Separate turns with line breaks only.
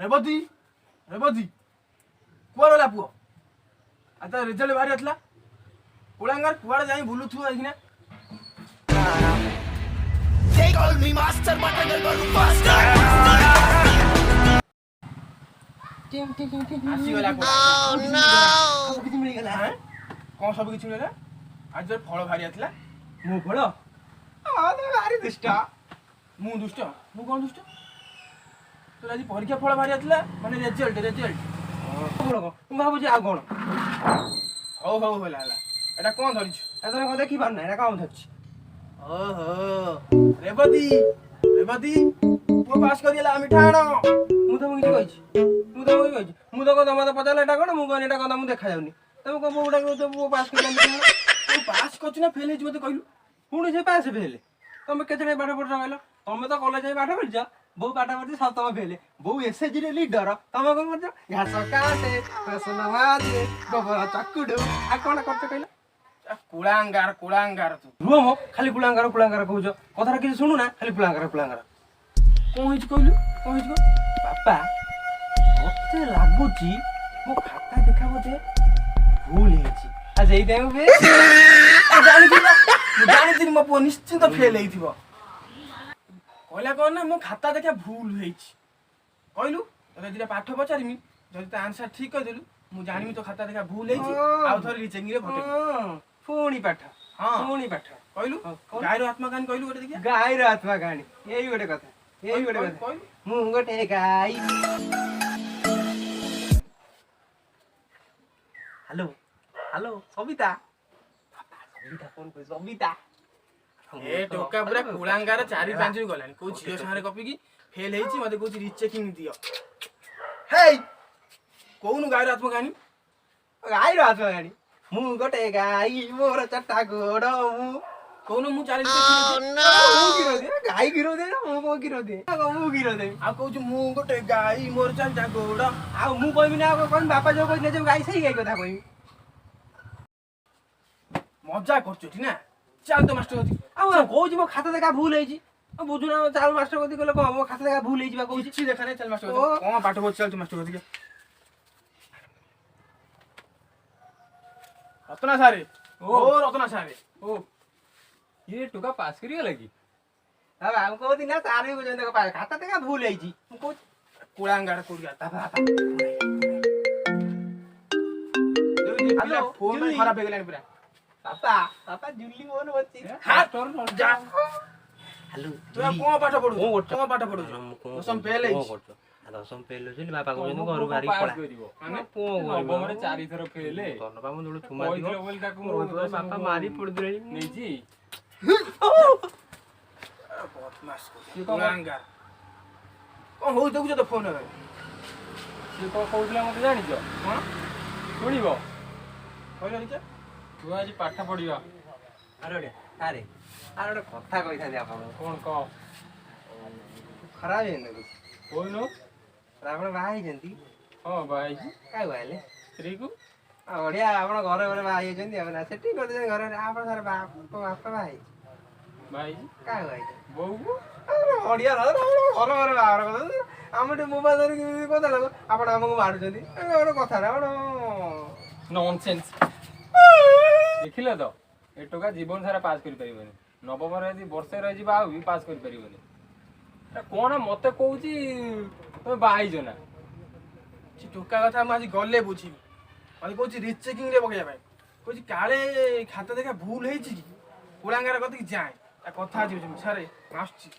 ରେବତୀ ରେବତୀ କୁଆଡ଼େ ଗଲା ପୁଅ? ଆଉ ତା ରେଜଲ୍ଟ ବାହାରି ଆସିଲା। କୁଳାଙ୍ଗାର କୁଆଡ଼େ ଯାଇ ବୁଲୁଥିବ ଏଇଖିନା। ଆସିଗଲା ସବୁ କିଛି ମିଳିଗଲା। କ'ଣ ସବୁ କିଛି ମିଳିଗଲା? ଆଜି ଯୋଉ ଫଳ ବାହାରି ଆସିଲା। ମୋ ଫଳ? ଭାରି ଦୁଷ୍ଟ। ମୁଁ ଦୁଷ୍ଟ? ମୁଁ କ'ଣ ଦୁଷ୍ଟ? তোর আজ পরীক্ষা ফল বাহারি আসলা মানে রেজল্ট ମୁଁ ଭାବୁଛି ଆଉ କ'ଣ। ହଉ ହଉ ହେଲା ହେଲା। ଏଟା କ'ଣ ଧରିଛୁ? ଏଥର କ'ଣ ଦେଖି ପାରୁନା ଏଟା କ'ଣ ଧରିଛି? ଓହୋ ରେବତୀ ରେବତୀ ପୁଅ ପାସ୍ କରିଗଲା ମିଠା ଆଣ। ମୁଁ ତମକୁ କିଛି କହିଛି? ମୁଁ ତମକୁ କହିଛି? ମୁଁ ତ ତମେ ତ ପଚାରିଲା ଏଟା କ'ଣ? ମୁଁ କହିଲି ଏଟା କ'ଣ ତମକୁ ଦେଖାଯାଉନି। ତମେ କ'ଣ ପୁଅଟା କହୁଛ ପୁଅ ପାସ୍ କରିଗଲା? ତୁ ପାସ୍ କରିଛୁ ନା ଫେଲ୍ ହେଇଛୁ ମୋତେ କହିଲୁ? ପୁଣି ସେ ପାସ୍ ଫେଲ୍? ତମେ କେତେ ପାଠ ପଢ଼ିଛ କହିଲ? ତମେ ତ କଲେଜ ଯାଇ ପାଠ ପଢ଼ିଛ। ବୋଉ ପାଠ ପଢିଛି ସବୁ ତମେ ଫେଲେ। ବୋଉ ଏସଏଚଜି ରେ ଲିଡର ତମେ କ'ଣ କରୁଛ? ଘାସ କାଟେ ବାସନ ମାଜେ ଗୋବର ଚାକୁଡୁ ଆଉ କ'ଣ କରୁଛ କହିଲ? କୁଳାଙ୍ଗାର କୁଳାଙ୍ଗାର ତୁ ରୁହ ମ ଖାଲି କୁଳାଙ୍ଗାର କୁଳାଙ୍ଗାର କହୁଛ କଥାଟା କିଛି ଶୁଣୁ ନା ଖାଲି କୁଳାଙ୍ଗାର କୁଳାଙ୍ଗାର। କ'ଣ ହେଇଛି କହିଲୁ? କ'ଣ ହେଇଛି କହ? ବାପା ମତେ ଲାଗୁଛି ମୋ ଖାତା ଦେଖା ବୋଧେ ଭୁଲ ହେଇଛି। ଆଉ ସେଇଥିପାଇଁ ମୁଁ ଜାଣିଥିଲି ମୋ ପୁଅ ନିଶ୍ଚିନ୍ତ ଫେଲ୍ ହେଇଥିବ। କହିଲା କ'ଣ ନା ମୋ ଖାତା ଦେଖିଆ ଭୁଲ ହେଇଛି କହିଲୁ। ତୋତେ ଦୁଇଟା ପାଠ ପଚାରିମି ଯଦି ତା ଆନ୍ସର ଠିକ୍ କହିଦେଲୁ ମୁଁ ଜାଣିମି ତୋ ଖାତା ଦେଖିଆ ଭୁଲ ହେଇଛି। ଆଉ ଥରେ ରିଚେକିଂରେ ପଠେଇବି। ପୁଣି ପାଠ? ହଁ ପୁଣି ପାଠ କହିଲୁ। ଗାଈର ଆତ୍ମା କାହାଣୀ କହିଲୁ ଗୋଟେ ଦେଖିଆ। ଗାଈର ଆତ୍ମା କାହାଣୀ ଏଇ ଗୋଟେ କଥା ଏଇ ଗୋଟେ କଥା କହିଲୁ। ମୁଁ ଗୋଟେ ଗାଈ। Hello hello Sabita Sabita phone କରୁଛି ସବିତା। ଏ ଟୋକା ପୁରା କୁଳାଙ୍ଗାର 4-5 ଗଲାଣି। କୋଉ ଝିଅ ସାଙ୍ଗରେ ଗପିକି ଫେଲ୍ ହେଇଛି ମତେ କହୁଛି ରିଚେକିଂ ଦିଅ। ହେଇ କହୁନୁ ଗାଈର ଆତ୍ମା କାହାଣୀ। ଗାଈର ଆତ୍ମା କାହାଣୀ ମୁଁ ଗୋଟେ ଗାଈ ମୋର 4ଟା ଗୋଡ଼। ମୁଁ କହୁନୁ ମୁଁ 4 ଗାଈ କ୍ଷୀର ଦେ ମୁଁ କ'ଣ କ୍ଷୀର ଦିଏ? ମୁଁ କ୍ଷୀର ଦେବି। ଆଉ କହୁଛୁ ମୁଁ ଗୋଟେ ଗାଈ ମୋର 4ଟା ଗୋଡ଼। ଆଉ ମୁଁ କହିବି ନା କହିବି ବାପା ଯୋଉ କହିଥିଲେ ଯୋଉ ଗାଈ ସେଇ ଗାଈ କଥା କହିବି। ମଜା କରୁଛୁ ନା? ଚାଲ ତ ମାଷ୍ଟର କତି। ଆଉ କହୁଛି ମୋ ଖାତା ଦେଖା ଭୁଲ ହେଇଛି। ବୁଝୁନା ଚାଲ ମାଷ୍ଟର କତି କହିଲେ କ'ଣ ମୋ ଖାତା ଦେଖା ଭୁଲ ହେଇଛି ବା କହୁଛି। କିଛି ଦେଖା ନାହିଁ ଚାଲ ମାଷ୍ଟର କତି। କ'ଣ ପାଠ ପଢୁଛି ଚାଲ ତୁ ମାଷ୍ଟର କତି। ରତ୍ନା ସାରେ ଓ ରତ୍ନା ସାରେ ଓ
ये टुका पास करिगला कि?
अब हम कहती ना तारे को जने का खाता देखा भूल ହେଇଛି। ମୁଁ କହୁଛି କୁଳାଙ୍ଗାର କୋଡ଼ିଆ ତା ବାପା। ହେଲୋ ଫୋନ୍ ଖରାପ ହେଇଗଲାଣି ପୁରା। ପାପା ପାପା ଜୁଲି ମୋନ ବଚି ହାଟ ଯା। हेलो तू कोन पाठ पढु? कोन पाठ पढु? दशम फेल ହେଇଛି। दशम फेल होइछ बापा कहनु घर बारी पळा माने कोन नवमरे 4 थर फेल धन्यवाद मु दळु थुमा दियो बोल ताकू बापा मारी पड़ दिले नेजी बदमाश को कुलांगार कोन होउ देखु त फोन रे से को कहउतला मते जानि छ हां सुनिबो कहले रे तू आज पाठ पढिबा। अरे अरे अरे कथा कहि था आपन कोन क खराब है न कोइनो रावण बाहाई जंती। हां बाहाई जी काय बाले स्त्री को बढ़िया आपण घर घरे बाहाई जंती अब ना सेठी कर दे घर आपण सारे बाप बाहाई भाई जी काय भाई बहू को बढ़िया घर घरे बाहर कर हम मोबाइल धर कथा लग आपण हमको मारू जंती और कथा रे नॉनसेंस देखिले तो ए टोका जीवन सारा पास करि परिबनी नवम रे यदि वर्षे रहि जिबा भी पास करि परिबनी कोन मते कहूची तुम बाहाई जना से टोका कथा हम आज गले बुझी मते कहूची रीचेकिंग रे पकेया भाई कहूची काले खाता देखा भूल हेची कि कुलांगार कथि जाए कथा आज सारे आसुची।